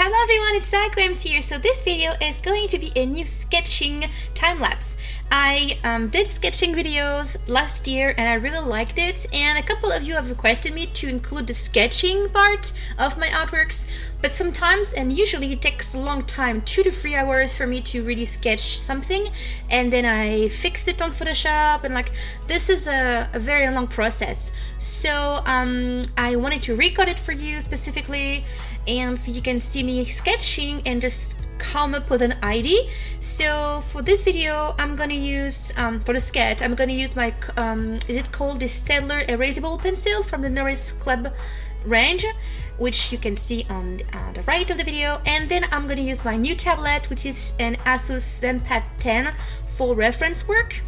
Hello everyone, it's Sakuems here. So this video is going to be a new sketching time-lapse. I did sketching videos last year and I really liked it, and a couple of you have requested me to include the sketching part of my artworks, but sometimes and usually it takes a long time, 2 to 3 hours for me to really sketch something, and then I fixed it on Photoshop, and this is a very long process. So I wanted to record it for you specifically, and so you can see me sketching and just come up with an idea. So for this video I'm gonna use for the sketch I'm gonna use my is it called the Staedtler erasable pencil from the Norris Club range, which you can see on the right of the video, and then I'm gonna use my new tablet, which is an Asus ZenPad 10 for reference work,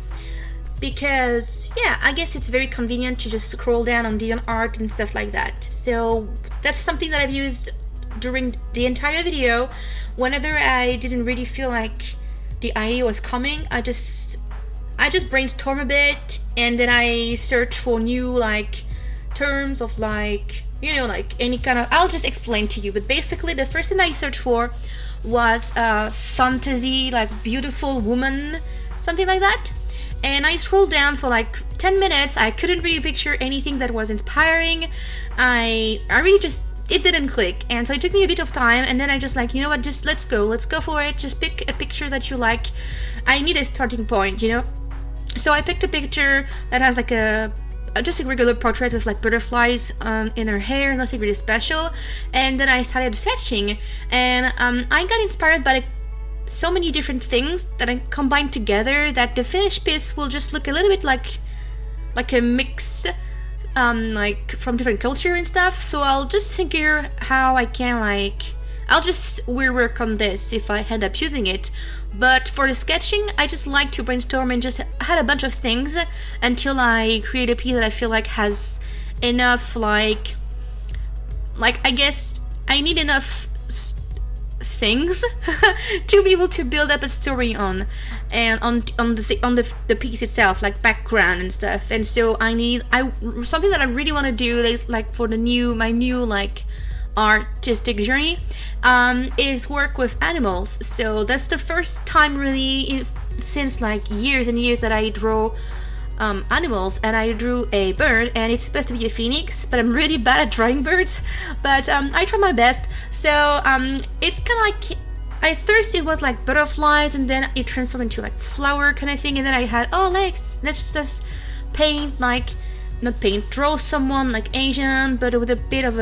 because yeah, I guess it's very convenient to just scroll down on DeviantArt and stuff like that. So that's something that I've used during the entire video. Whenever I didn't really feel like the idea was coming, I just brainstorm a bit, and then I search for new terms of any kind of, I'll just explain to you, but basically the first thing I searched for was a fantasy, beautiful woman, something like that. And I scrolled down for 10 minutes. I couldn't really picture anything that was inspiring. I really just, it didn't click, and so it took me a bit of time, and then I just you know what, just let's go for it. Just pick a picture that you like. I need a starting point, so I picked a picture that has just a regular portrait with butterflies in her hair, nothing really special, and then I started sketching, and I got inspired by so many different things that I combined together that the finished piece will just look a little bit like a mix from different culture and stuff. So I'll just figure how I can I'll just work on this if I end up using it. But for the sketching, I just like to brainstorm and just add a bunch of things until I create a piece that I feel like has enough I guess I need enough things to be able to build up a story on, and on the piece itself, background and stuff. And so something that I really want to do for my new artistic journey is work with animals. So that's the first time really since years and years that I draw animals, and I drew a bird, and it's supposed to be a phoenix, but I'm really bad at drawing birds, but I try my best. So it's kind of at first it was butterflies, and then it transformed into flower kind of thing, and then I had let's just paint draw someone Asian, but with a bit of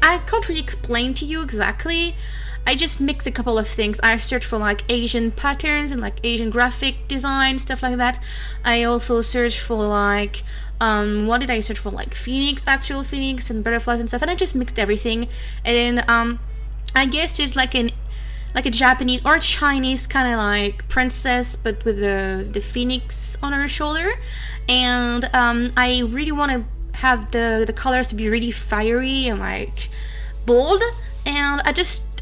I can't really explain to you exactly. I just mixed a couple of things. I searched for Asian patterns and Asian graphic design, stuff like that. I also searched for what did I search for? Phoenix, actual phoenix, and butterflies and stuff. And I just mixed everything. And then I guess just a Japanese or Chinese kind of princess, but with the phoenix on her shoulder. And I really want to have the colors to be really fiery and bold. And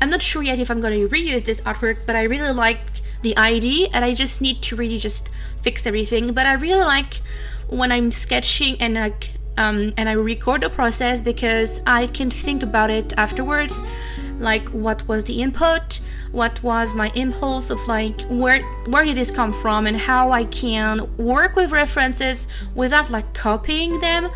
I'm not sure yet if I'm going to reuse this artwork, but I really like the idea, and I just need to really just fix everything. But I really like when I'm sketching and I record the process, because I can think about it afterwards, what was the input, what was my impulse of where did this come from, and how I can work with references without copying them.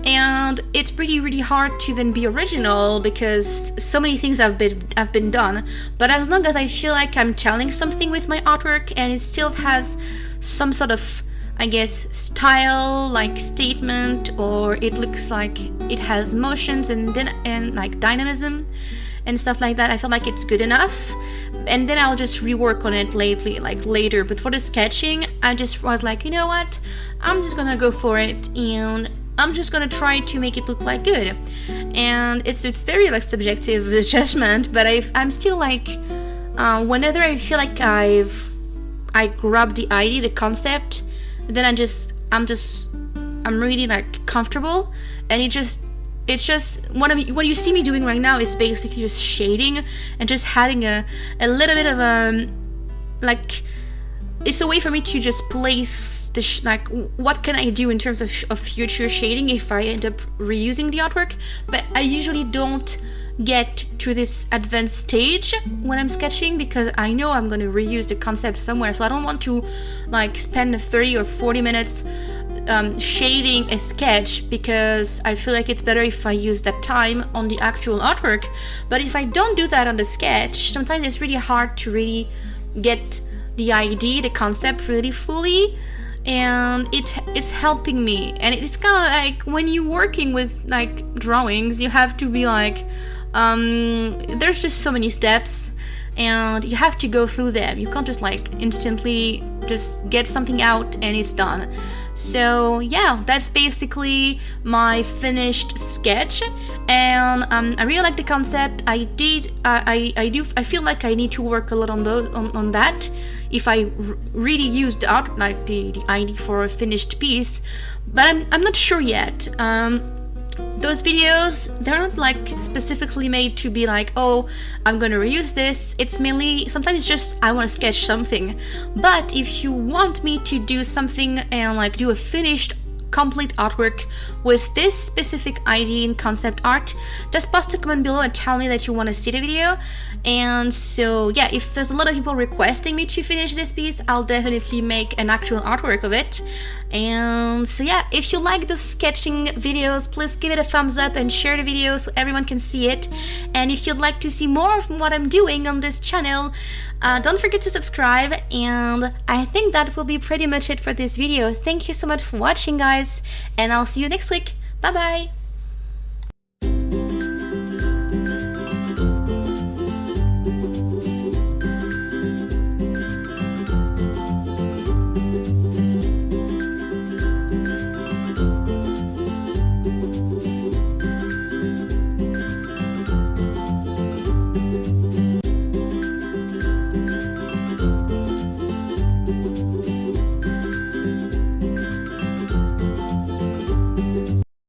And it's really hard to then be original, because so many things have been done. But as long as I feel like I'm telling something with my artwork, and it still has some sort of, I guess, style, statement, or it looks like it has motions and dynamism and stuff like that, I feel like it's good enough. And then I'll just rework on it later. But for the sketching, I just was you know what, I'm just gonna go for it, and I'm just gonna try to make it look good. And it's very subjective judgment, but I'm still whenever I feel like I grabbed the idea, the concept, then I'm really comfortable. And it's just what you see me doing right now is basically just shading and just adding a little bit of it's a way for me to just place the what can I do in terms of future shading if I end up reusing the artwork. But I usually don't get to this advanced stage when I'm sketching, because I know I'm going to reuse the concept somewhere. So I don't want to like spend 30 or 40 minutes shading a sketch, because I feel like it's better if I use that time on the actual artwork. But if I don't do that on the sketch, sometimes it's really hard to really get the idea, the concept really fully, and it's helping me. And it's kind of like when you're working with like drawings, you have to be like there's just so many steps and you have to go through them. You can't just like instantly just get something out and it's done. So yeah, that's basically my finished sketch, and I really like the concept. I feel like I need to work a lot on that if I really use the art, like the idea for a finished piece, but I'm not sure yet. Those videos, they're not like specifically made to be like, oh, I'm gonna reuse this. It's mainly, sometimes it's just I want to sketch something. But if you want me to do something and like do a finished complete artwork with this specific idea in concept art, just post a comment below and tell me that you want to see the video. And so yeah, if there's a lot of people requesting me to finish this piece, I'll definitely make an actual artwork of it. And so yeah, if you like the sketching videos, please give it a thumbs up and share the video so everyone can see it. And if you'd like to see more of what I'm doing on this channel, don't forget to subscribe. And I think that will be pretty much it for this video. Thank you so much for watching, guys, and I'll see you next week. Bye bye.